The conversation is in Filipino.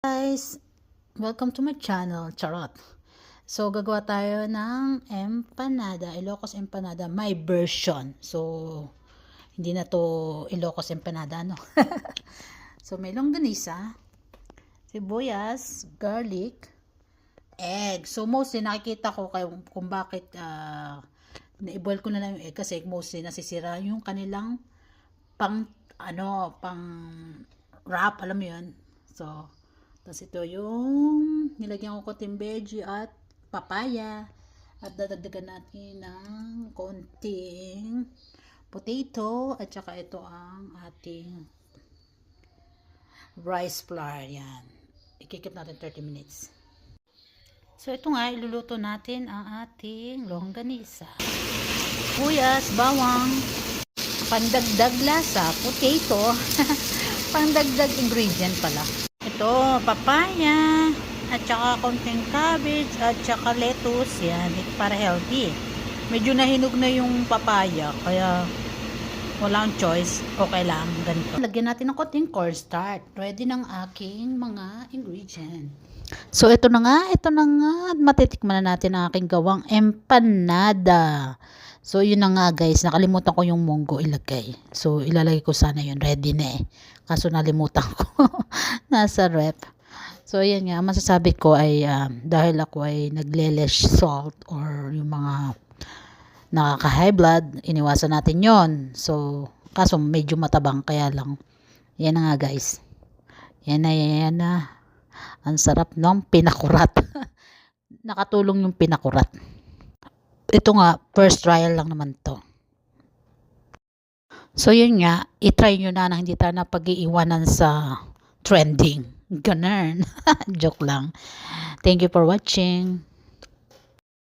Guys, welcome to my channel, Charot. So, gagawa tayo ng empanada, Ilocos empanada, my version. So, hindi na to Ilocos empanada, no? So, may longganisa, sibuyas, garlic, egg. So, mostly nakikita ko kung bakit na-boil ko na lang yung egg kasi mostly nasisira yung kanilang pang wrap, alam mo yun. So, tapos ito yung nilagyan ko konting veggie at papaya. At dadagdagan natin ng konting potato. At saka ito ang ating rice flour. Yan. Ikikip natin 30 minutes. So ito nga, iluluto natin ang ating longganisa. Sibuyas, bawang, pandagdag lasa, potato, pandagdag ingredient pala. Ito, papaya, at saka konting cabbage, at saka lettuce, yan, para healthy. Medyo nahinog na yung papaya, kaya walang choice, okay lang, ganito. Lagyan natin ng konting cornstarch. Ready ng aking mga ingredient. So, ito na nga, matitikman na natin ang aking gawang empanada. So, yun na nga guys, nakalimutan ko yung munggo ilagay. So, ilalagay ko sana yun, ready na eh. Kaso nalimutan ko, nasa rep. So, yan nga, masasabi ko ay dahil ako ay nagle-less salt or yung mga nakaka-high blood, iniwasan natin yon. So, kaso medyo matabang, kaya lang. Yan na nga guys. Yan na. Ang sarap ng pinakurat. Nakatulong yung pinakurat. Ito nga, first trial lang naman to. So yun nga, itry nyo na hindi tayo na pag-iiwanan sa trending. Ganun. Joke lang. Thank you for watching.